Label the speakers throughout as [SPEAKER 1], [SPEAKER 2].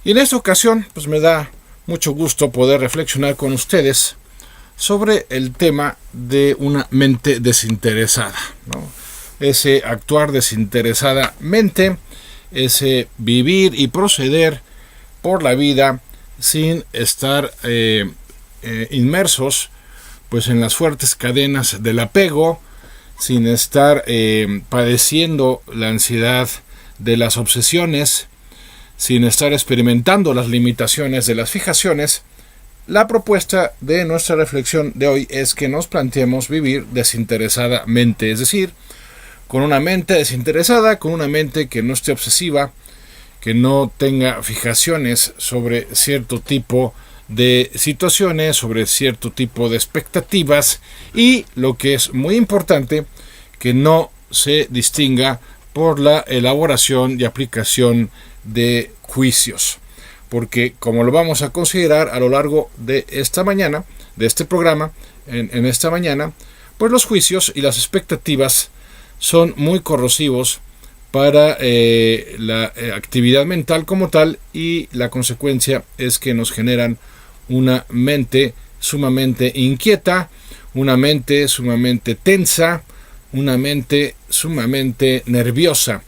[SPEAKER 1] Y en esta ocasión, pues me da mucho gusto poder reflexionar con ustedes sobre el tema de una mente desinteresada, ¿no? Ese actuar desinteresadamente, ese vivir y proceder por la vida sin estar inmersos pues en las fuertes cadenas del apego, sin estar padeciendo la ansiedad de las obsesiones, sin estar experimentando las limitaciones de las fijaciones. La propuesta de nuestra reflexión de hoy es que nos planteemos vivir desinteresadamente, es decir, con una mente desinteresada, con una mente que no esté obsesiva, que no tenga fijaciones sobre cierto tipo de situaciones, sobre cierto tipo de expectativas y, lo que es muy importante, que no se distinga por la elaboración y aplicación de juicios, porque como lo vamos a considerar a lo largo de esta mañana, de este programa, en esta mañana, pues los juicios y las expectativas son muy corrosivos para la actividad mental como tal, y la consecuencia es que nos generan una mente sumamente inquieta, una mente sumamente tensa, una mente sumamente nerviosa.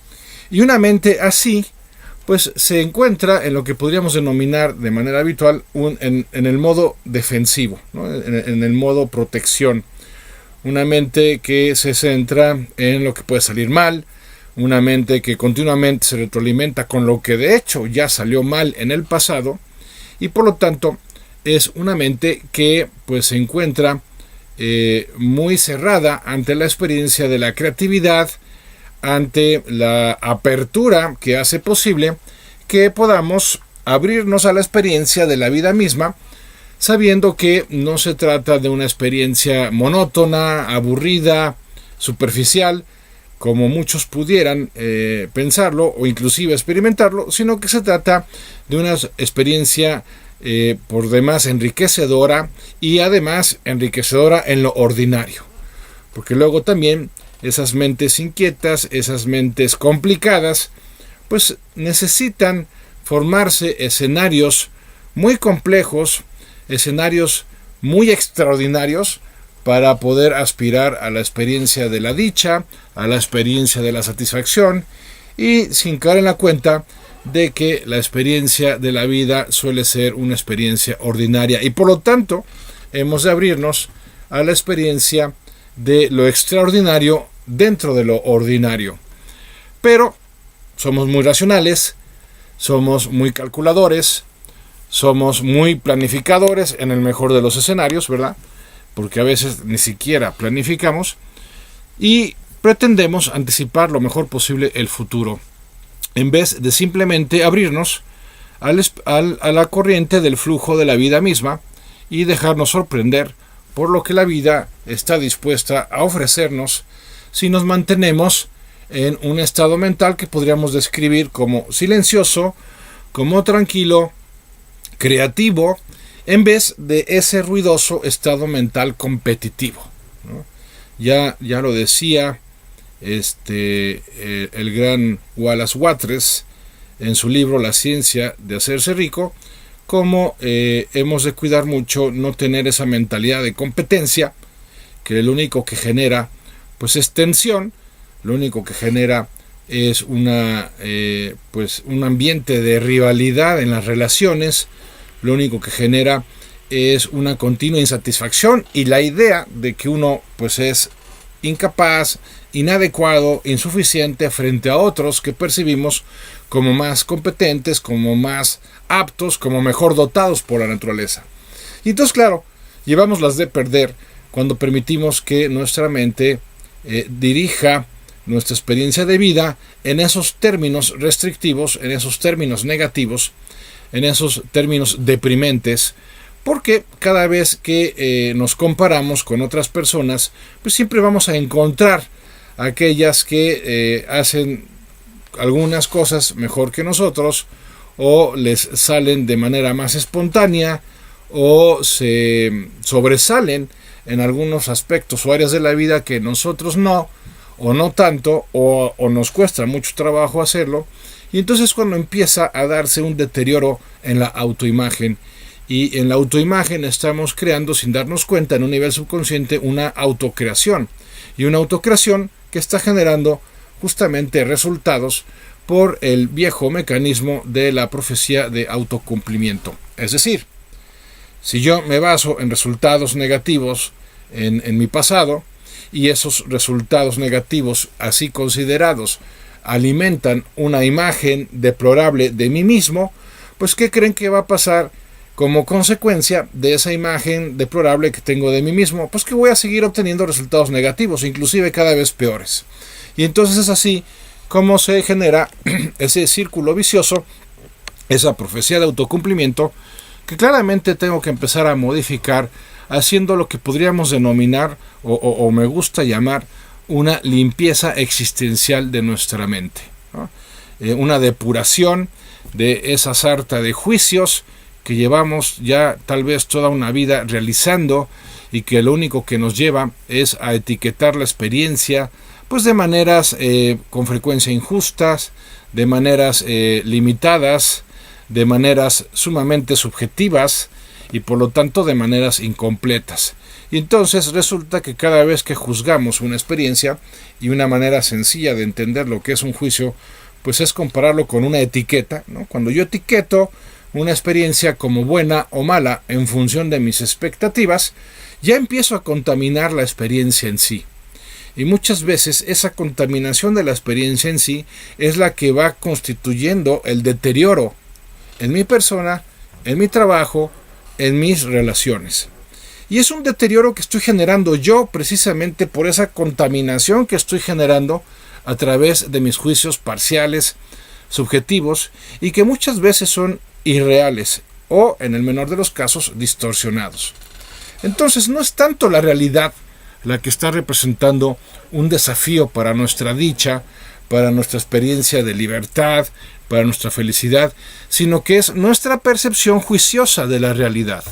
[SPEAKER 1] Y una mente así pues se encuentra en lo que podríamos denominar de manera habitual en el modo defensivo, ¿no? en el modo protección. Una mente que se centra en lo que puede salir mal, una mente que continuamente se retroalimenta con lo que de hecho ya salió mal en el pasado, y por lo tanto es una mente que pues se encuentra muy cerrada ante la experiencia de la creatividad, ante la apertura que hace posible que podamos abrirnos a la experiencia de la vida misma, sabiendo que no se trata de una experiencia monótona, aburrida, superficial, como muchos pudieran pensarlo o inclusive experimentarlo, sino que se trata de una experiencia por demás enriquecedora, y además enriquecedora en lo ordinario, porque luego también esas mentes inquietas, esas mentes complicadas, pues necesitan formarse escenarios muy complejos, escenarios muy extraordinarios para poder aspirar a la experiencia de la dicha, a la experiencia de la satisfacción, y sin caer en la cuenta de que la experiencia de la vida suele ser una experiencia ordinaria, y por lo tanto hemos de abrirnos a la experiencia de lo extraordinario dentro de lo ordinario. Pero somos muy racionales, somos muy calculadores, somos muy planificadores en el mejor de los escenarios, ¿verdad? Porque a veces ni siquiera planificamos y pretendemos anticipar lo mejor posible el futuro, en vez de simplemente abrirnos a la corriente del flujo de la vida misma y dejarnos sorprender por lo que la vida está dispuesta a ofrecernos si nos mantenemos en un estado mental que podríamos describir como silencioso, como tranquilo, creativo, en vez de ese ruidoso estado mental competitivo, ¿no? Ya lo decía el gran Wallace Wattles en su libro La ciencia de hacerse rico, como hemos de cuidar mucho no tener esa mentalidad de competencia, que lo único que genera pues es tensión, lo único que genera es un ambiente de rivalidad en las relaciones, lo único que genera es una continua insatisfacción y la idea de que uno pues es incapaz, inadecuado, insuficiente frente a otros que percibimos como más competentes, como más aptos, como mejor dotados por la naturaleza. Y entonces, claro, llevamos las de perder cuando permitimos que nuestra mente dirija nuestra experiencia de vida en esos términos restrictivos, en esos términos negativos, en esos términos deprimentes, porque cada vez que nos comparamos con otras personas, pues siempre vamos a encontrar aquellas que hacen algunas cosas mejor que nosotros, o les salen de manera más espontánea, o se sobresalen en algunos aspectos o áreas de la vida que nosotros no, o no tanto, o nos cuesta mucho trabajo hacerlo, Y entonces cuando empieza a darse un deterioro en la autoimagen, y en la autoimagen estamos creando, sin darnos cuenta, en un nivel subconsciente, una autocreación. Y una autocreación que está generando justamente resultados por el viejo mecanismo de la profecía de autocumplimiento. Es decir, si yo me baso en resultados negativos en mi pasado, y esos resultados negativos así considerados alimentan una imagen deplorable de mí mismo, pues ¿qué creen que va a pasar como consecuencia de esa imagen deplorable que tengo de mí mismo? Pues que voy a seguir obteniendo resultados negativos, inclusive cada vez peores. Y entonces es así como se genera ese círculo vicioso, esa profecía de autocumplimiento, que claramente tengo que empezar a modificar, haciendo lo que podríamos denominar, o me gusta llamar, una limpieza existencial de nuestra mente, ¿no? Una depuración de esa sarta de juicios que llevamos ya tal vez toda una vida realizando, y que lo único que nos lleva es a etiquetar la experiencia pues de maneras con frecuencia injustas, de maneras limitadas, de maneras sumamente subjetivas, y por lo tanto de maneras incompletas. Y entonces resulta que cada vez que juzgamos una experiencia, y una manera sencilla de entender lo que es un juicio, pues es compararlo con una etiqueta, ¿no? Cuando yo etiqueto una experiencia como buena o mala en función de mis expectativas, ya empiezo a contaminar la experiencia en sí. Y muchas veces esa contaminación de la experiencia en sí es la que va constituyendo el deterioro en mi persona, en mi trabajo, en mis relaciones. Y es un deterioro que estoy generando yo precisamente por esa contaminación que estoy generando a través de mis juicios parciales, subjetivos, y que muchas veces son irreales o, en el menor de los casos, distorsionados. Entonces no es tanto la realidad la que está representando un desafío para nuestra dicha, para nuestra experiencia de libertad, para nuestra felicidad, sino que es nuestra percepción juiciosa de la realidad.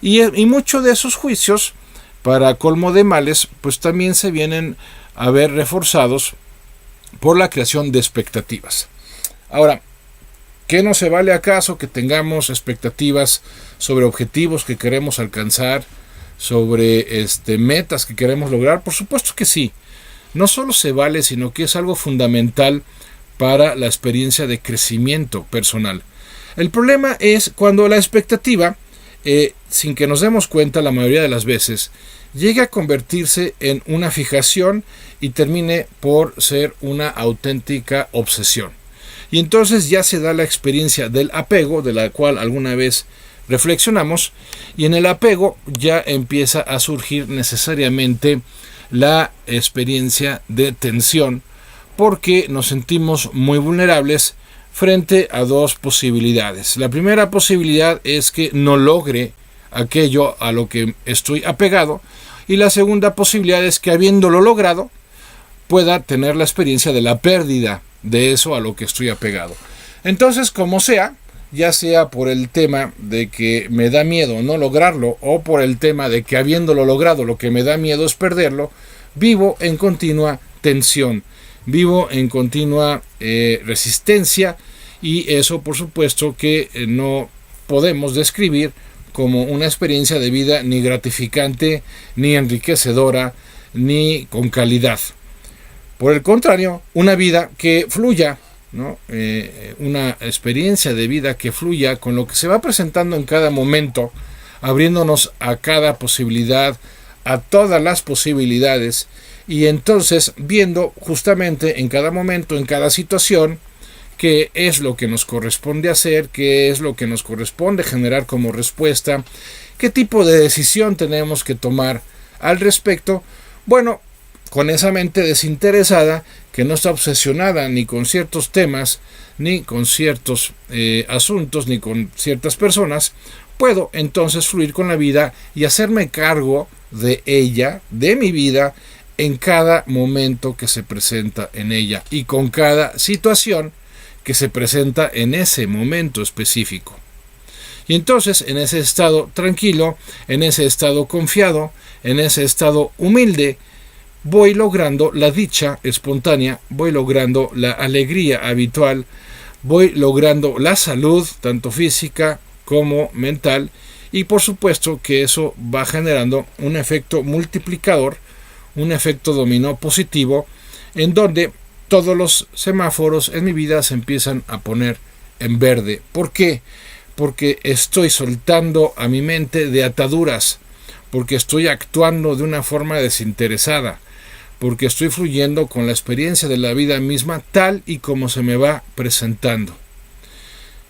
[SPEAKER 1] Y muchos de esos juicios, para colmo de males, pues también se vienen a ver reforzados por la creación de expectativas. Ahora, ¿qué no se vale acaso que tengamos expectativas sobre objetivos que queremos alcanzar, sobre metas que queremos lograr? Por supuesto que sí. No solo se vale, sino que es algo fundamental para la experiencia de crecimiento personal. El problema es cuando la expectativa, sin que nos demos cuenta la mayoría de las veces, llega a convertirse en una fijación y termine por ser una auténtica obsesión. Y entonces ya se da la experiencia del apego, de la cual alguna vez reflexionamos, y en el apego ya empieza a surgir necesariamente la experiencia de tensión, porque nos sentimos muy vulnerables frente a dos posibilidades. La primera posibilidad es que no logre aquello a lo que estoy apegado, y la segunda posibilidad es que, habiéndolo logrado, pueda tener la experiencia de la pérdida de eso a lo que estoy apegado. Entonces, como sea, ya sea por el tema de que me da miedo no lograrlo, o por el tema de que, habiéndolo logrado, lo que me da miedo es perderlo, vivo en continua tensión, vivo en continua resistencia, y eso por supuesto que no podemos describir como una experiencia de vida ni gratificante, ni enriquecedora, ni con calidad. Por el contrario, una vida que fluya, ¿no? Una experiencia de vida que fluya con lo que se va presentando en cada momento, abriéndonos a cada posibilidad, a todas las posibilidades, y entonces viendo justamente en cada momento, en cada situación, qué es lo que nos corresponde hacer, qué es lo que nos corresponde generar como respuesta, qué tipo de decisión tenemos que tomar al respecto. Bueno, con esa mente desinteresada que no está obsesionada ni con ciertos temas, ni con ciertos asuntos, ni con ciertas personas, puedo entonces fluir con la vida y hacerme cargo de ella, de mi vida, en cada momento que se presenta en ella y con cada situación que se presenta en ese momento específico. Y entonces, en ese estado tranquilo, en ese estado confiado, en ese estado humilde, voy logrando la dicha espontánea, voy logrando la alegría habitual, voy logrando la salud, tanto física como mental, y por supuesto que eso va generando un efecto multiplicador, un efecto dominó positivo, en donde todos los semáforos en mi vida se empiezan a poner en verde. ¿Por qué? Porque estoy soltando a mi mente de ataduras, porque estoy actuando de una forma desinteresada, porque estoy fluyendo con la experiencia de la vida misma tal y como se me va presentando,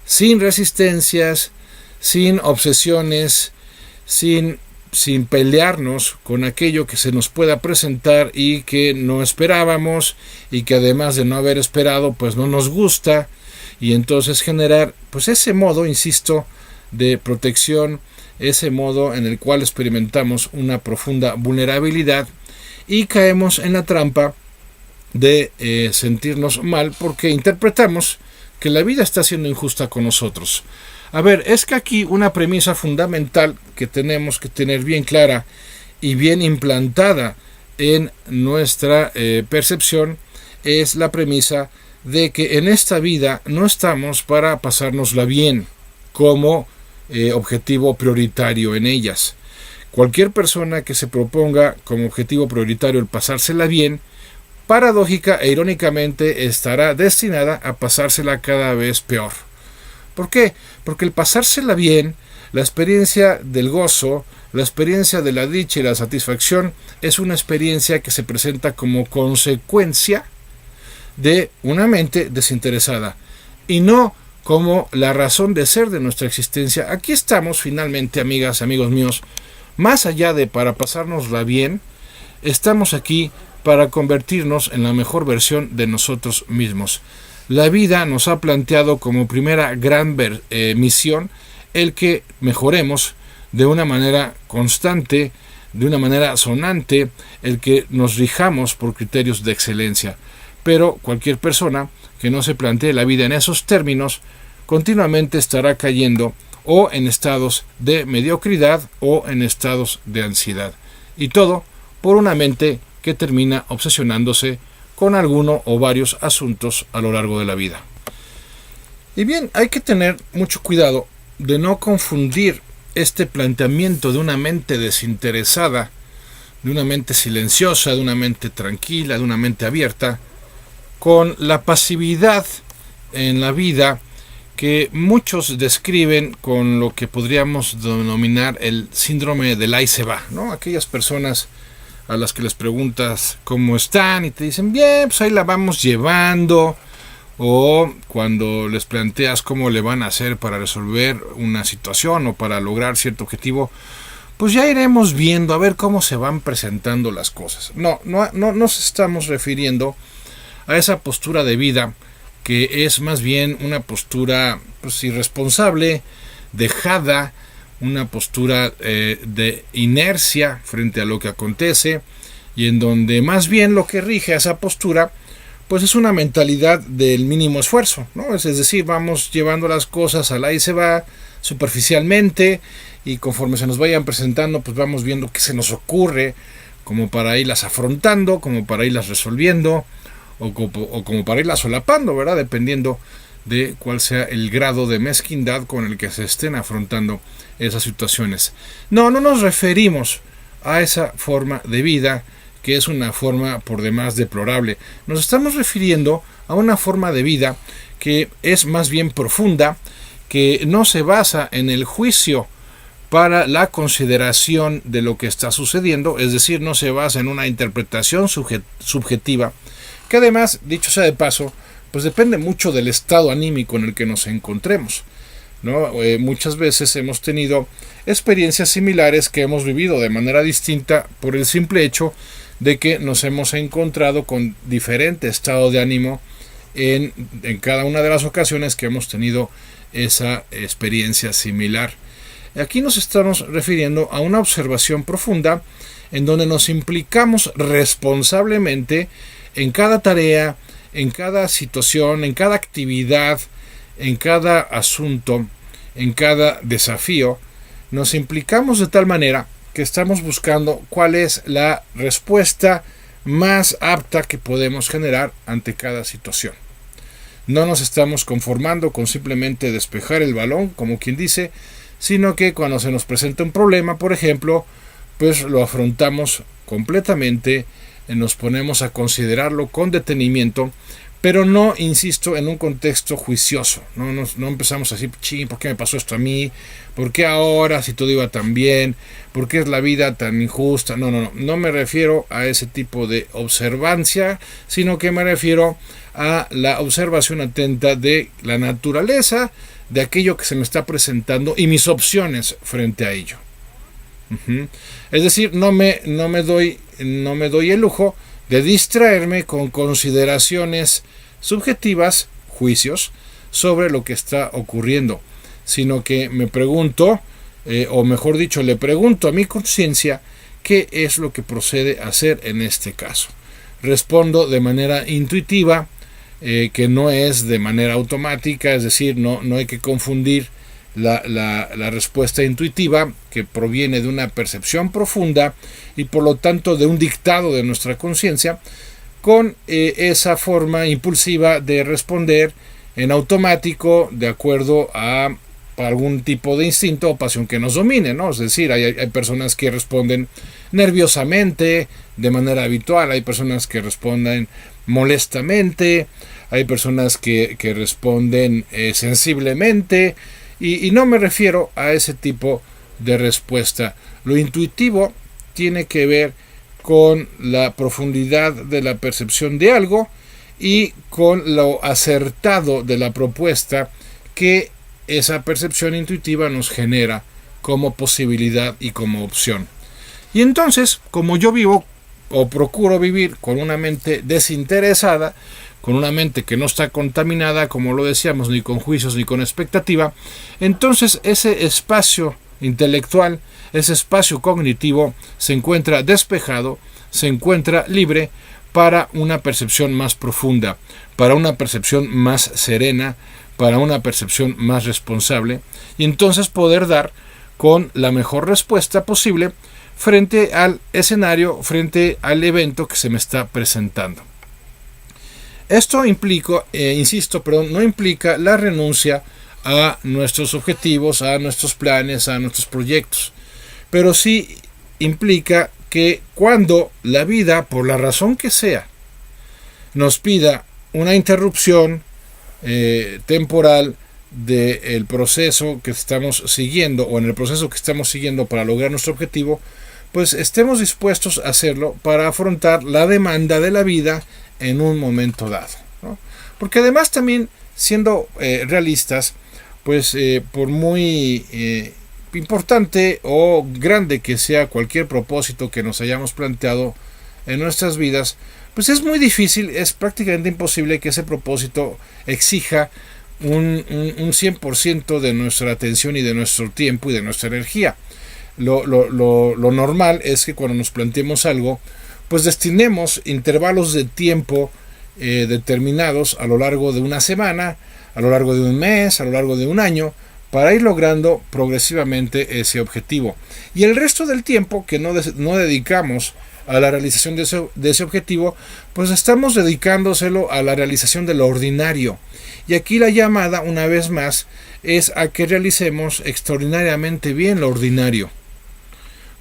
[SPEAKER 1] sin resistencias, sin obsesiones, sin pelearnos con aquello que se nos pueda presentar y que no esperábamos, y que además de no haber esperado pues no nos gusta, y entonces generar pues ese modo, insisto, de protección, ese modo en el cual experimentamos una profunda vulnerabilidad y caemos en la trampa de sentirnos mal porque interpretamos que la vida está siendo injusta con nosotros. A ver, es que aquí una premisa fundamental que tenemos que tener bien clara y bien implantada en nuestra percepción es la premisa de que en esta vida no estamos para pasárnosla bien como objetivo prioritario en ellas. Cualquier persona que se proponga como objetivo prioritario el pasársela bien, paradójica e irónicamente estará destinada a pasársela cada vez peor. ¿Por qué? Porque el pasársela bien, la experiencia del gozo, la experiencia de la dicha y la satisfacción es una experiencia que se presenta como consecuencia de una mente desinteresada y no como la razón de ser de nuestra existencia. Aquí estamos finalmente, amigas, amigos míos, más allá de para pasárnosla bien, estamos aquí para convertirnos en la mejor versión de nosotros mismos. La vida nos ha planteado como primera gran misión el que mejoremos de una manera constante, de una manera sonante, el que nos rijamos por criterios de excelencia. Pero cualquier persona que no se plantee la vida en esos términos continuamente estará cayendo o en estados de mediocridad o en estados de ansiedad. Y todo por una mente que termina obsesionándose con alguno o varios asuntos a lo largo de la vida. Y bien, hay que tener mucho cuidado de no confundir este planteamiento de una mente desinteresada, de una mente silenciosa, de una mente tranquila, de una mente abierta, con la pasividad en la vida que muchos describen con lo que podríamos denominar el síndrome del ahí se va, ¿no? Aquellas personas a las que les preguntas cómo están y te dicen bien, pues ahí la vamos llevando, o cuando les planteas cómo le van a hacer para resolver una situación o para lograr cierto objetivo, pues ya iremos viendo a ver cómo se van presentando las cosas. No nos estamos refiriendo a esa postura de vida que es más bien una postura pues irresponsable, dejada, una postura de inercia frente a lo que acontece, y en donde más bien lo que rige a esa postura pues es una mentalidad del mínimo esfuerzo, ¿no? Es decir, vamos llevando las cosas al ahí se va superficialmente, y conforme se nos vayan presentando pues vamos viendo qué se nos ocurre como para irlas afrontando, como para irlas resolviendo, o como para irlas solapando, ¿verdad? Dependiendo de cuál sea el grado de mezquindad con el que se estén afrontando esas situaciones. No nos referimos a esa forma de vida, que es una forma por demás deplorable. Nos estamos refiriendo a una forma de vida que es más bien profunda, que no se basa en el juicio para la consideración de lo que está sucediendo, es decir, no se basa en una interpretación subjetiva, que además, dicho sea de paso, pues depende mucho del estado anímico en el que nos encontremos, ¿no? Muchas veces hemos tenido experiencias similares que hemos vivido de manera distinta por el simple hecho de que nos hemos encontrado con diferente estado de ánimo en cada una de las ocasiones que hemos tenido esa experiencia similar. Aquí nos estamos refiriendo a una observación profunda en donde nos implicamos responsablemente en cada tarea, en cada situación, en cada actividad, en cada asunto, en cada desafío. Nos implicamos de tal manera que estamos buscando cuál es la respuesta más apta que podemos generar ante cada situación. No nos estamos conformando con simplemente despejar el balón, como quien dice, sino que cuando se nos presenta un problema, por ejemplo, pues lo afrontamos completamente, nos ponemos a considerarlo con detenimiento, pero no, insisto, en un contexto juicioso. No empezamos a decir, ching, ¿por qué me pasó esto a mí? ¿Por qué ahora si todo iba tan bien? ¿Por qué es la vida tan injusta? No me refiero a ese tipo de observancia, sino que me refiero a la observación atenta de la naturaleza, de aquello que se me está presentando y mis opciones frente a ello. Es decir, no me doy el lujo de distraerme con consideraciones subjetivas, juicios, sobre lo que está ocurriendo, sino que me pregunto, o mejor dicho, le pregunto a mi conciencia qué es lo que procede a hacer en este caso. Respondo de manera intuitiva, que no es de manera automática, es decir, no hay que confundir la respuesta intuitiva, que proviene de una percepción profunda y por lo tanto de un dictado de nuestra conciencia, con esa forma impulsiva de responder en automático de acuerdo a algún tipo de instinto o pasión que nos domine, ¿no? Es decir, hay personas que responden nerviosamente de manera habitual, hay personas que responden molestamente, hay personas que responden sensiblemente, y no me refiero a ese tipo de respuesta. Lo intuitivo tiene que ver con la profundidad de la percepción de algo y con lo acertado de la propuesta que esa percepción intuitiva nos genera como posibilidad y como opción. Y entonces, como yo vivo o procuro vivir con una mente desinteresada, con una mente que no está contaminada, como lo decíamos, ni con juicios ni con expectativa, entonces ese espacio intelectual, ese espacio cognitivo se encuentra despejado, se encuentra libre para una percepción más profunda, para una percepción más serena, para una percepción más responsable, y entonces poder dar con la mejor respuesta posible frente al escenario, frente al evento que se me está presentando. Esto implica, no implica la renuncia a nuestros objetivos, a nuestros planes, a nuestros proyectos, pero sí implica que cuando la vida, por la razón que sea, nos pida una interrupción temporal del proceso que estamos siguiendo o en el proceso que estamos siguiendo para lograr nuestro objetivo, pues estemos dispuestos a hacerlo para afrontar la demanda de la vida en un momento dado, ¿no? Porque además también, siendo realistas, pues por muy importante o grande que sea cualquier propósito que nos hayamos planteado en nuestras vidas, pues es muy difícil, es prácticamente imposible que ese propósito exija un 100% de nuestra atención y de nuestro tiempo y de nuestra energía. Lo normal es que cuando nos planteemos algo, pues destinemos intervalos de tiempo determinados a lo largo de una semana, a lo largo de un mes, a lo largo de un año, para ir logrando progresivamente ese objetivo. Y el resto del tiempo que no dedicamos a la realización de ese objetivo, pues estamos dedicándoselo a la realización de lo ordinario. Y aquí la llamada, una vez más, es a que realicemos extraordinariamente bien lo ordinario.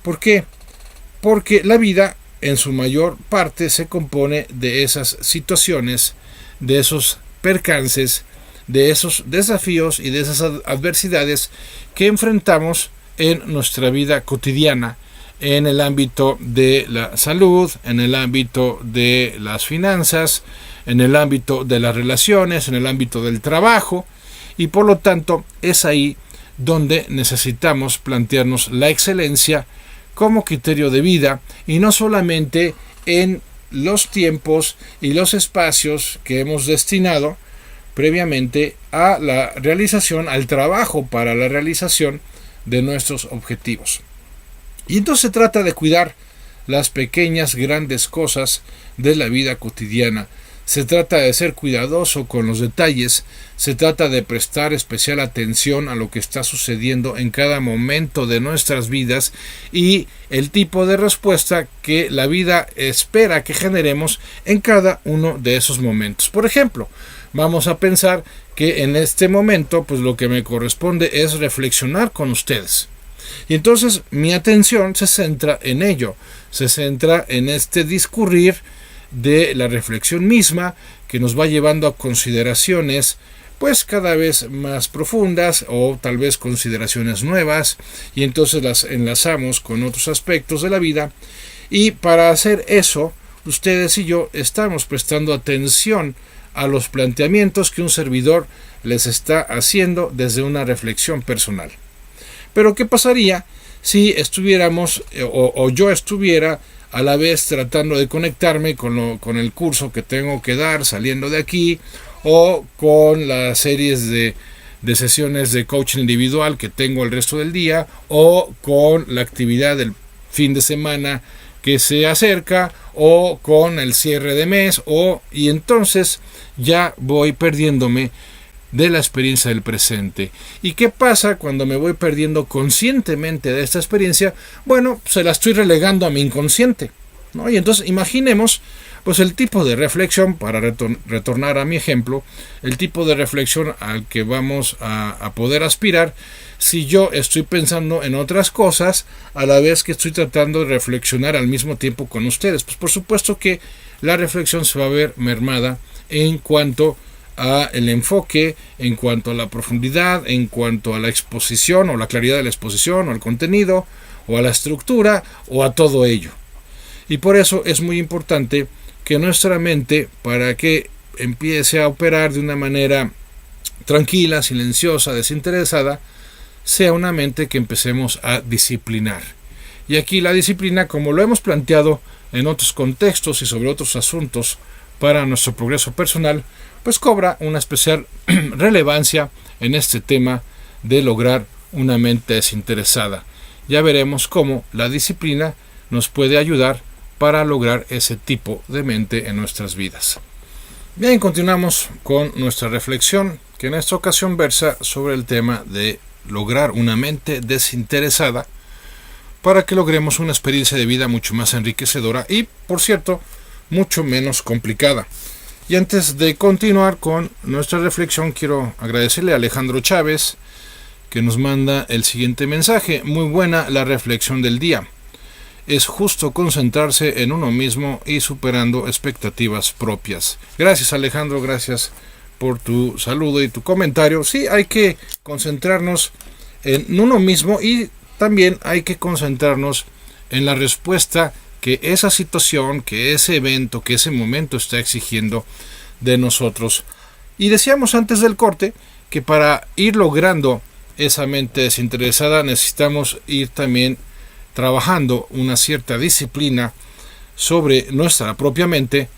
[SPEAKER 1] ¿Por qué? Porque la vida en su mayor parte se compone de esas situaciones, de esos percances, de esos desafíos y de esas adversidades que enfrentamos en nuestra vida cotidiana, en el ámbito de la salud, en el ámbito de las finanzas, en el ámbito de las relaciones, en el ámbito del trabajo, y por lo tanto es ahí donde necesitamos plantearnos la excelencia como criterio de vida, y no solamente en los tiempos y los espacios que hemos destinado previamente a la realización, al trabajo para la realización de nuestros objetivos. Y entonces se trata de cuidar las pequeñas, grandes cosas de la vida cotidiana. Se trata de ser cuidadoso con los detalles, se trata de prestar especial atención a lo que está sucediendo en cada momento de nuestras vidas y el tipo de respuesta que la vida espera que generemos en cada uno de esos momentos. Por ejemplo, vamos a pensar que en este momento pues lo que me corresponde es reflexionar con ustedes. Y entonces mi atención se centra en ello, se centra en este discurrir de la reflexión misma que nos va llevando a consideraciones pues cada vez más profundas o tal vez consideraciones nuevas, y entonces las enlazamos con otros aspectos de la vida. Y para hacer eso, ustedes y yo estamos prestando atención a los planteamientos que un servidor les está haciendo desde una reflexión personal. Pero ¿qué pasaría si estuviéramos o yo estuviera a la vez tratando de conectarme con el curso que tengo que dar saliendo de aquí, o con las series de sesiones de coaching individual que tengo el resto del día, o con la actividad del fin de semana que se acerca, o con el cierre de mes, y entonces ya voy perdiéndome de la experiencia del presente? ¿Y qué pasa cuando me voy perdiendo conscientemente de esta experiencia? Bueno, se la estoy relegando a mi inconsciente, ¿no? Y entonces imaginemos pues el tipo de reflexión, para retornar a mi ejemplo, el tipo de reflexión al que vamos a poder aspirar si yo estoy pensando en otras cosas a la vez que estoy tratando de reflexionar al mismo tiempo con ustedes. Pues por supuesto que la reflexión se va a ver mermada en cuanto a el enfoque, en cuanto a la profundidad, en cuanto a la exposición o la claridad de la exposición o al contenido o a la estructura o a todo ello. Y por eso es muy importante que nuestra mente, para que empiece a operar de una manera tranquila, silenciosa, desinteresada, sea una mente que empecemos a disciplinar. Y aquí la disciplina, como lo hemos planteado en otros contextos y sobre otros asuntos para nuestro progreso personal, pues cobra una especial relevancia en este tema de lograr una mente desinteresada. Ya veremos cómo la disciplina nos puede ayudar para lograr ese tipo de mente en nuestras vidas. Bien, continuamos con nuestra reflexión, que en esta ocasión versa sobre el tema de lograr una mente desinteresada para que logremos una experiencia de vida mucho más enriquecedora y, por cierto, mucho menos complicada. Y antes de continuar con nuestra reflexión, quiero agradecerle a Alejandro Chávez, que nos manda el siguiente mensaje. Muy buena la reflexión del día. Es justo concentrarse en uno mismo y superando expectativas propias. Gracias, Alejandro, gracias por tu saludo y tu comentario. Sí, hay que concentrarnos en uno mismo y también hay que concentrarnos en la respuesta que esa situación, que ese evento, que ese momento está exigiendo de nosotros. Y decíamos antes del corte que para ir logrando esa mente desinteresada necesitamos ir también trabajando una cierta disciplina sobre nuestra propia mente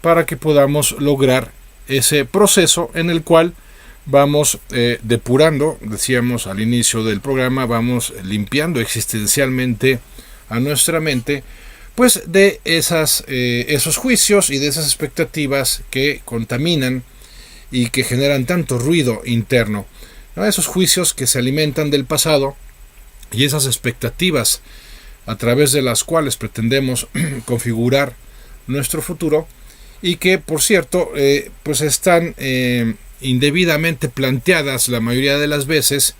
[SPEAKER 1] para que podamos lograr ese proceso en el cual vamos depurando, decíamos al inicio del programa, vamos limpiando existencialmente a nuestra mente, pues de esos juicios y de esas expectativas que contaminan y que generan tanto ruido interno, ¿no? Esos juicios que se alimentan del pasado y esas expectativas a través de las cuales pretendemos configurar nuestro futuro y que, por cierto, pues están indebidamente planteadas la mayoría de las veces,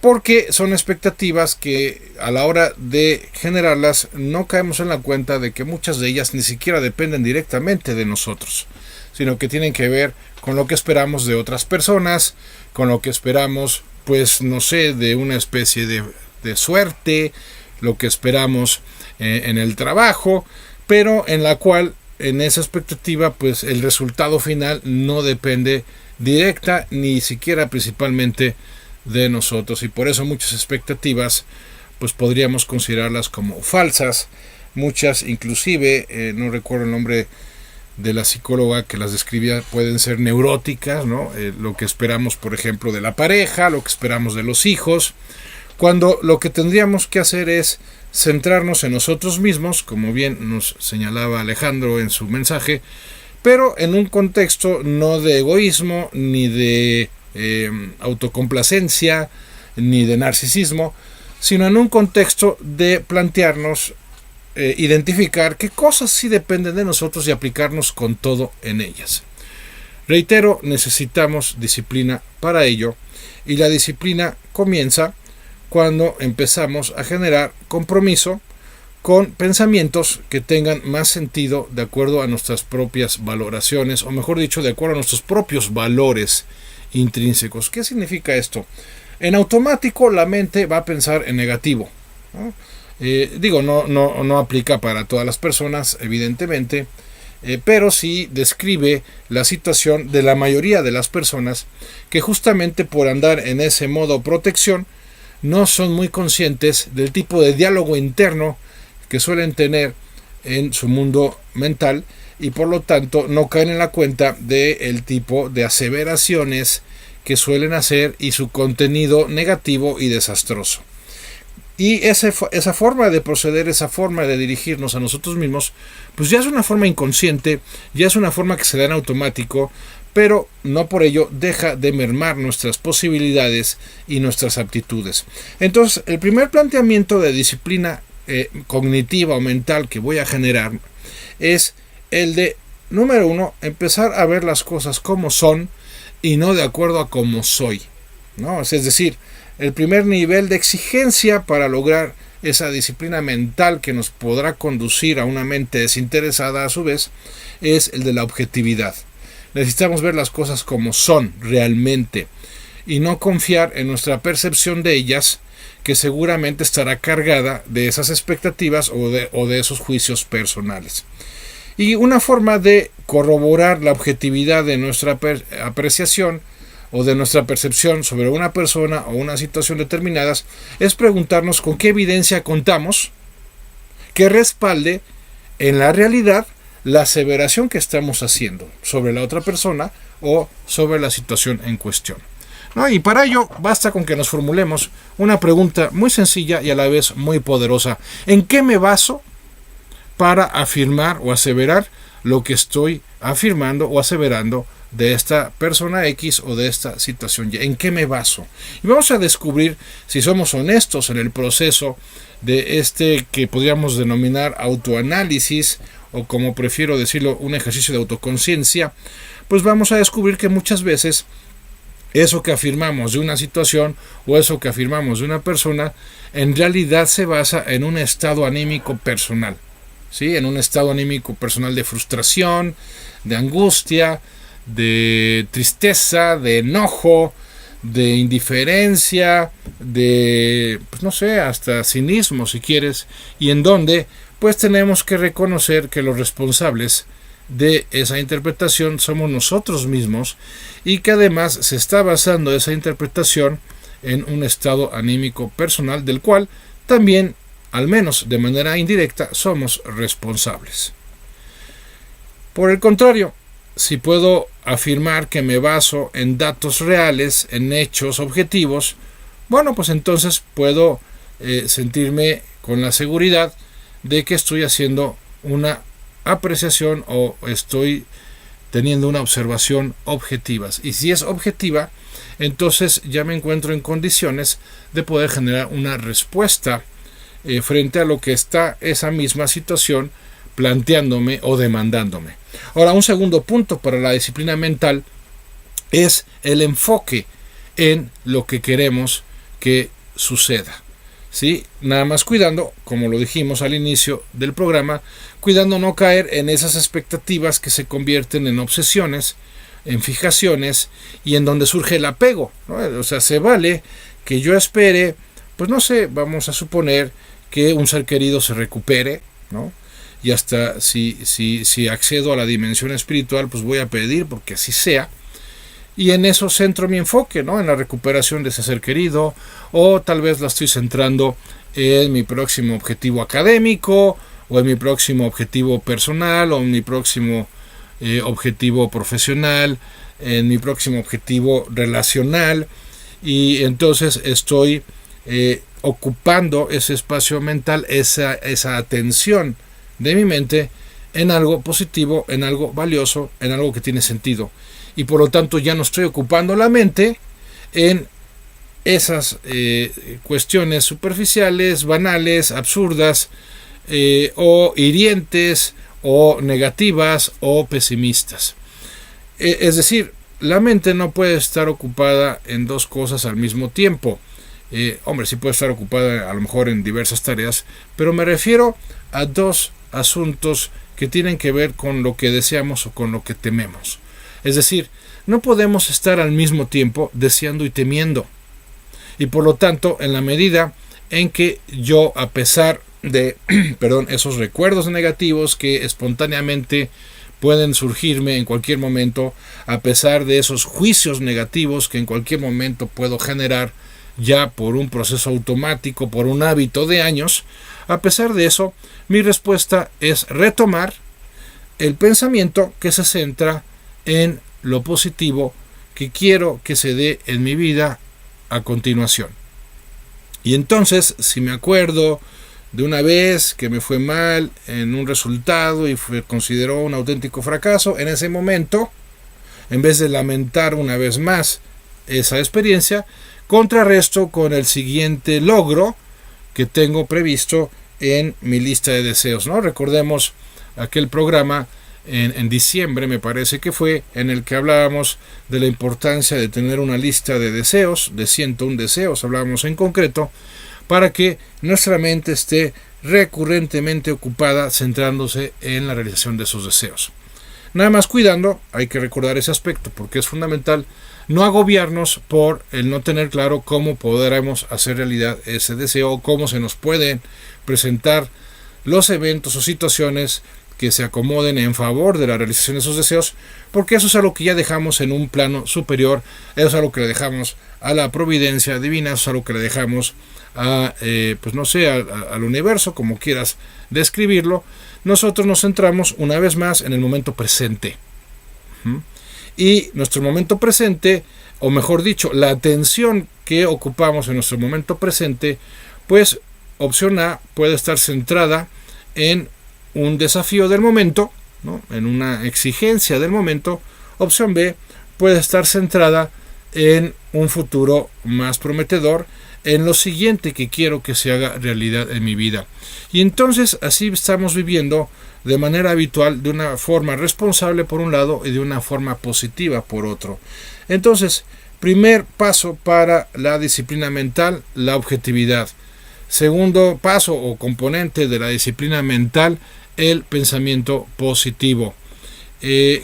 [SPEAKER 1] porque son expectativas que a la hora de generarlas no caemos en la cuenta de que muchas de ellas ni siquiera dependen directamente de nosotros, sino que tienen que ver con lo que esperamos de otras personas, con lo que esperamos, pues no sé, de una especie de suerte, lo que esperamos en el trabajo, pero en la cual en esa expectativa pues el resultado final no depende directa ni siquiera principalmente de nosotros, y por eso muchas expectativas pues podríamos considerarlas como falsas. Muchas inclusive, no recuerdo el nombre de la psicóloga que las describía, pueden ser neuróticas, ¿no? Lo que esperamos, por ejemplo, de la pareja, lo que esperamos de los hijos, cuando lo que tendríamos que hacer es centrarnos en nosotros mismos, como bien nos señalaba Alejandro en su mensaje, pero en un contexto no de egoísmo, ni de autocomplacencia, ni de narcisismo, sino en un contexto de plantearnos, identificar qué cosas sí dependen de nosotros y aplicarnos con todo en ellas. Reitero, necesitamos disciplina para ello, y la disciplina comienza cuando empezamos a generar compromiso con pensamientos que tengan más sentido de acuerdo a nuestras propias valoraciones, o mejor dicho, de acuerdo a nuestros propios valores intrínsecos. ¿Qué significa esto? En automático la mente va a pensar en negativo, ¿no? No aplica para todas las personas, evidentemente, pero sí describe la situación de la mayoría de las personas que justamente por andar en ese modo protección no son muy conscientes del tipo de diálogo interno que suelen tener en su mundo mental, y por lo tanto no caen en la cuenta del tipo de aseveraciones que suelen hacer y su contenido negativo y desastroso. Y esa forma de proceder, esa forma de dirigirnos a nosotros mismos, pues ya es una forma inconsciente, ya es una forma que se da en automático, pero no por ello deja de mermar nuestras posibilidades y nuestras aptitudes. Entonces, el primer planteamiento de disciplina cognitiva o mental que voy a generar es el de, número 1, empezar a ver las cosas como son y no de acuerdo a cómo soy, ¿no? Es decir, el primer nivel de exigencia para lograr esa disciplina mental que nos podrá conducir a una mente desinteresada a su vez es el de la objetividad. Necesitamos ver las cosas como son realmente y no confiar en nuestra percepción de ellas, que seguramente estará cargada de esas expectativas o de esos juicios personales. Y una forma de corroborar la objetividad de nuestra apreciación o de nuestra percepción sobre una persona o una situación determinadas es preguntarnos con qué evidencia contamos que respalde en la realidad la aseveración que estamos haciendo sobre la otra persona o sobre la situación en cuestión, ¿no? Y para ello basta con que nos formulemos una pregunta muy sencilla y a la vez muy poderosa: ¿en qué me baso para afirmar o aseverar lo que estoy afirmando o aseverando de esta persona X o de esta situación Y? ¿En qué me baso? Y vamos a descubrir si somos honestos en el proceso de este que podríamos denominar autoanálisis, o como prefiero decirlo, un ejercicio de autoconciencia. Pues vamos a descubrir que muchas veces eso que afirmamos de una situación o eso que afirmamos de una persona en realidad se basa en un estado anímico personal, ¿sí? En un estado anímico personal de frustración, de angustia, de tristeza, de enojo, de indiferencia, de, pues no sé, hasta cinismo si quieres, y en donde pues tenemos que reconocer que los responsables de esa interpretación somos nosotros mismos, y que además se está basando esa interpretación en un estado anímico personal del cual también, al menos de manera indirecta, somos responsables. Por el contrario, si puedo afirmar que me baso en datos reales, en hechos objetivos, bueno, pues entonces puedo sentirme con la seguridad de que estoy haciendo una apreciación o estoy teniendo una observación objetiva. Y si es objetiva, entonces ya me encuentro en condiciones de poder generar una respuesta frente a lo que está esa misma situación planteándome o demandándome. Ahora, un segundo punto para la disciplina mental es el enfoque en lo que queremos que suceda, ¿sí? Nada más cuidando, como lo dijimos al inicio del programa, cuidando no caer en esas expectativas que se convierten en obsesiones, en fijaciones, y en donde surge el apego, ¿no? O sea, se vale que yo espere, pues no sé, vamos a suponer que un ser querido se recupere, ¿no? Y hasta si accedo a la dimensión espiritual, pues voy a pedir porque así sea. Y en eso centro mi enfoque, ¿no? En la recuperación de ese ser querido, o tal vez la estoy centrando en mi próximo objetivo académico, o en mi próximo objetivo personal, o en mi próximo objetivo profesional, en mi próximo objetivo relacional, y entonces estoy ocupando ese espacio mental, esa atención de mi mente en algo positivo, en algo valioso, en algo que tiene sentido. Y por lo tanto ya no estoy ocupando la mente en esas cuestiones superficiales, banales, absurdas, o hirientes, o negativas, o pesimistas. Es decir, la mente no puede estar ocupada en dos cosas al mismo tiempo. Hombre, sí puede estar ocupada a lo mejor en diversas tareas, pero me refiero a dos asuntos que tienen que ver con lo que deseamos o con lo que tememos. Es decir, no podemos estar al mismo tiempo deseando y temiendo. Y por lo tanto, en la medida en que yo, a pesar de esos recuerdos negativos que espontáneamente pueden surgirme en cualquier momento, a pesar de esos juicios negativos que en cualquier momento puedo generar ya por un proceso automático, por un hábito de años, a pesar de eso, mi respuesta es retomar el pensamiento que se centra en lo positivo que quiero que se dé en mi vida a continuación. Y entonces, si me acuerdo de una vez que me fue mal en un resultado y consideró un auténtico fracaso, en ese momento, en vez de lamentar una vez más esa experiencia, contrarresto con el siguiente logro que tengo previsto en mi lista de deseos, ¿no? Recordemos aquel programa en diciembre, me parece que fue, en el que hablábamos de la importancia de tener una lista de deseos, de 101 deseos, hablábamos en concreto, para que nuestra mente esté recurrentemente ocupada centrándose en la realización de esos deseos. Nada más cuidando, hay que recordar ese aspecto porque es fundamental no agobiarnos por el no tener claro cómo podremos hacer realidad ese deseo, cómo se nos pueden presentar los eventos o situaciones que se acomoden en favor de la realización de esos deseos, porque eso es algo que ya dejamos en un plano superior, eso es algo que le dejamos a la providencia divina, eso es algo que le dejamos a, al universo, como quieras describirlo. Nosotros nos centramos una vez más en el momento presente. Y nuestro momento presente, o mejor dicho, la atención que ocupamos en nuestro momento presente, pues opción A puede estar centrada en un desafío del momento, ¿no? En una exigencia del momento. Opción B puede estar centrada en un futuro más prometedor, en lo siguiente que quiero que se haga realidad en mi vida. Y entonces así estamos viviendo de manera habitual, de una forma responsable por un lado y de una forma positiva por otro. Entonces, primer paso para la disciplina mental, la objetividad. Segundo paso o componente de la disciplina mental, el pensamiento positivo.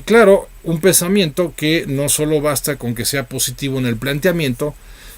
[SPEAKER 1] Claro, un pensamiento que no solo basta con que sea positivo en el planteamiento,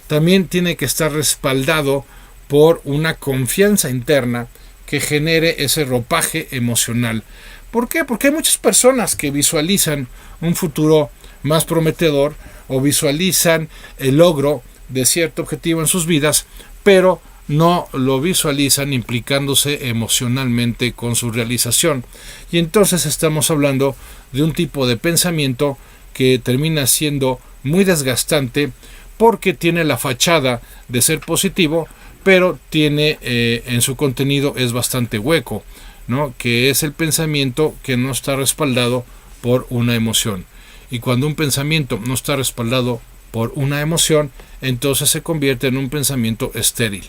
[SPEAKER 1] también tiene que estar respaldado por una confianza interna que genere ese ropaje emocional. ¿Por qué? Porque hay muchas personas que visualizan un futuro más prometedor o visualizan el logro de cierto objetivo en sus vidas, pero no lo visualizan implicándose emocionalmente con su realización. Y entonces estamos hablando de un tipo de pensamiento que termina siendo muy desgastante porque tiene la fachada de ser positivo, pero tiene en su contenido es bastante hueco, ¿no? Que es el pensamiento que no está respaldado por una emoción. Y cuando un pensamiento no está respaldado por una emoción, entonces se convierte en un pensamiento estéril.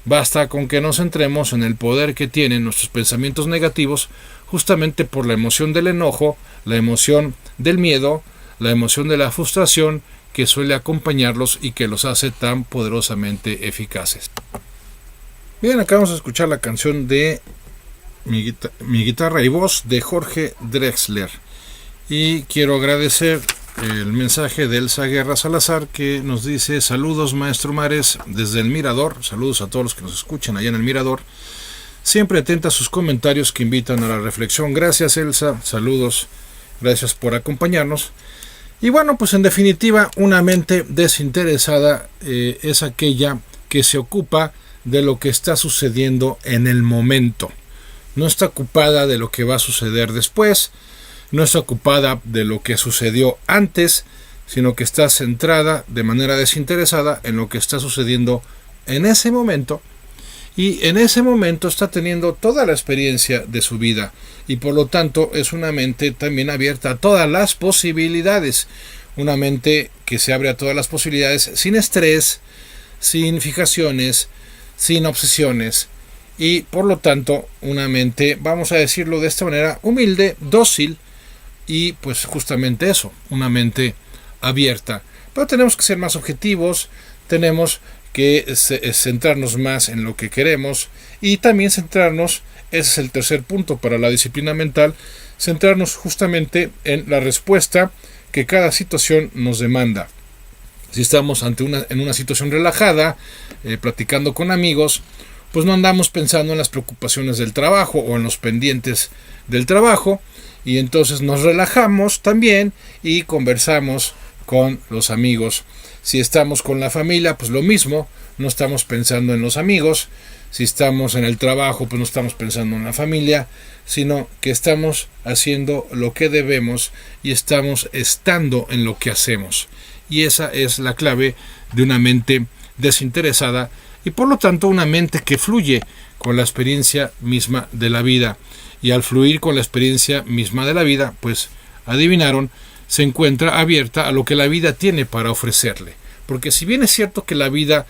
[SPEAKER 1] Basta con que nos centremos en el poder que tienen nuestros pensamientos negativos, justamente por la emoción del enojo, la emoción del miedo, la emoción de la frustración, que suele acompañarlos y que los hace tan poderosamente eficaces. Bien, acabamos de escuchar la canción de Mi guitarra y voz de Jorge Drexler. Y quiero agradecer el mensaje de Elsa Guerra Salazar, que nos dice: saludos maestro Mares desde el Mirador. Saludos a todos los que nos escuchan allá en el Mirador. Siempre atenta a sus comentarios que invitan a la reflexión. Gracias Elsa, saludos, gracias por acompañarnos. Y bueno, pues en definitiva, una mente desinteresada es aquella que se ocupa de lo que está sucediendo en el momento. No está ocupada de lo que va a suceder después, no está ocupada de lo que sucedió antes, sino que está centrada de manera desinteresada en lo que está sucediendo en ese momento. Y en ese momento está teniendo toda la experiencia de su vida y por lo tanto es una mente también abierta a todas las posibilidades, una mente que se abre a todas las posibilidades sin estrés, sin fijaciones, sin obsesiones y por lo tanto una mente, vamos a decirlo de esta manera, humilde, dócil y pues justamente eso, una mente abierta. Pero tenemos que ser más objetivos, tenemos que centrarnos más en lo que queremos y también centrarnos, ese es el tercer punto para la disciplina mental, centrarnos justamente en la respuesta que cada situación nos demanda. Si estamos en una situación relajada, platicando con amigos, pues no andamos pensando en las preocupaciones del trabajo o en los pendientes del trabajo, y entonces nos relajamos también y conversamos con los amigos. Si estamos con la familia, pues lo mismo, no estamos pensando en los amigos. Si estamos en el trabajo, pues no estamos pensando en la familia, sino que estamos haciendo lo que debemos y estamos estando en lo que hacemos. Y esa es la clave de una mente desinteresada y por lo tanto una mente que fluye con la experiencia misma de la vida. Y al fluir con la experiencia misma de la vida, pues adivinaron, se encuentra abierta a lo que la vida tiene para ofrecerle. Porque si bien es cierto que la vida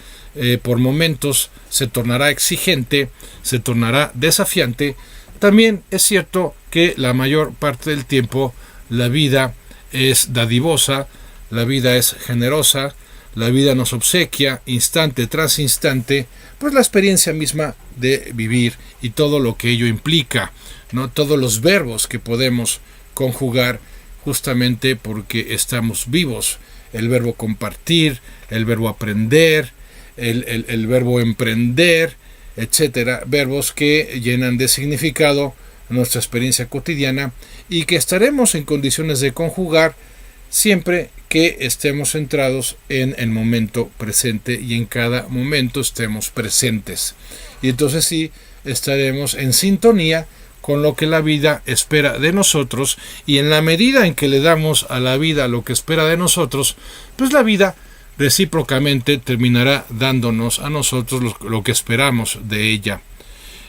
[SPEAKER 1] por momentos se tornará exigente, se tornará desafiante, también es cierto que la mayor parte del tiempo la vida es dadivosa, la vida es generosa, la vida nos obsequia instante tras instante, pues la experiencia misma de vivir y todo lo que ello implica, ¿no? Todos los verbos que podemos conjugar justamente porque estamos vivos. El verbo compartir, el verbo aprender, el verbo emprender, etcétera. Verbos que llenan de significado nuestra experiencia cotidiana y que estaremos en condiciones de conjugar siempre que estemos centrados en el momento presente y en cada momento estemos presentes. Y entonces sí estaremos en sintonía con lo que la vida espera de nosotros, y en la medida en que le damos a la vida lo que espera de nosotros, pues la vida recíprocamente terminará dándonos a nosotros lo que esperamos de ella.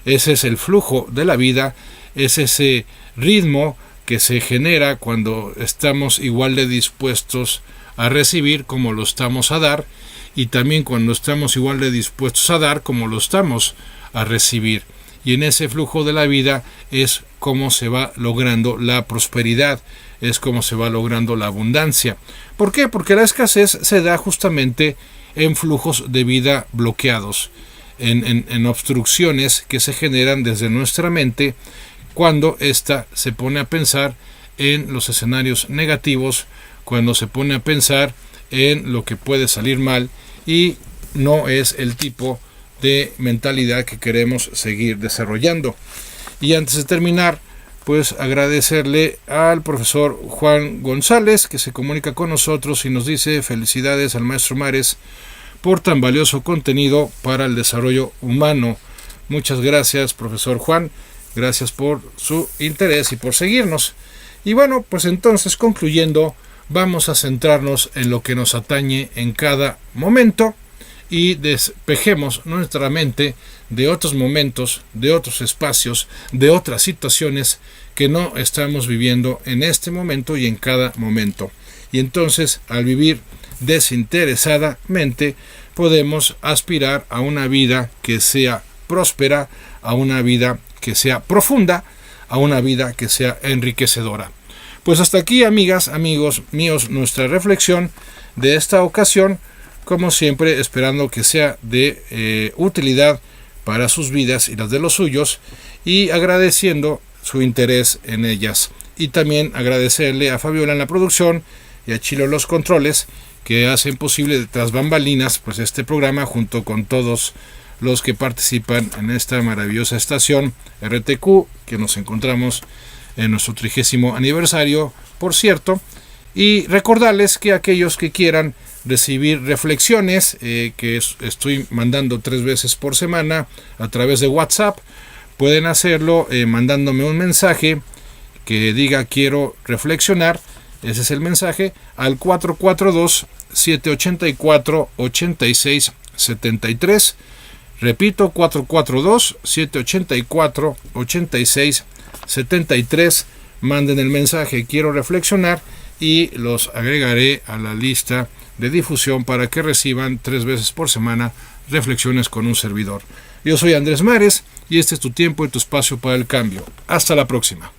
[SPEAKER 1] Ese es el flujo de la vida, es ese ritmo que se genera cuando estamos igual de dispuestos a recibir como lo estamos a dar, y también cuando estamos igual de dispuestos a dar como lo estamos a recibir. Y en ese flujo de la vida es como se va logrando la prosperidad, es como se va logrando la abundancia. ¿Por qué? Porque la escasez se da justamente en flujos de vida bloqueados, en obstrucciones que se generan desde nuestra mente cuando ésta se pone a pensar en los escenarios negativos, cuando se pone a pensar en lo que puede salir mal y no es el tipo de mentalidad que queremos seguir desarrollando. Y antes de terminar, pues agradecerle al profesor Juan González, que se comunica con nosotros y nos dice: felicidades al maestro Mares por tan valioso contenido para el desarrollo humano. Muchas gracias, profesor Juan, gracias por su interés y por seguirnos. Y bueno, pues entonces, concluyendo, vamos a centrarnos en lo que nos atañe en cada momento y despejemos nuestra mente de otros momentos, de otros espacios, de otras situaciones que no estamos viviendo en este momento y en cada momento. Y entonces, al vivir desinteresadamente, podemos aspirar a una vida que sea próspera, a una vida que sea profunda, a una vida que sea enriquecedora. Pues hasta aquí, amigas, amigos míos, nuestra reflexión de esta ocasión, como siempre esperando que sea de utilidad para sus vidas y las de los suyos, y agradeciendo su interés en ellas. Y también agradecerle a Fabiola en la producción y a Chilo en los controles, que hacen posible detrás bambalinas pues este programa, junto con todos los que participan en esta maravillosa estación RTQ, que nos encontramos en nuestro 30º aniversario, por cierto. Y recordarles que aquellos que quieran recibir reflexiones que estoy mandando 3 veces por semana a través de WhatsApp, pueden hacerlo mandándome un mensaje que diga quiero reflexionar. Ese es el mensaje al 442-784-8673. Repito, 442-784-8673. Manden el mensaje quiero reflexionar y los agregaré a la lista de difusión para que reciban 3 veces por semana reflexiones con un servidor. Yo soy Andrés Mares y este es tu tiempo y tu espacio para el cambio. Hasta la próxima.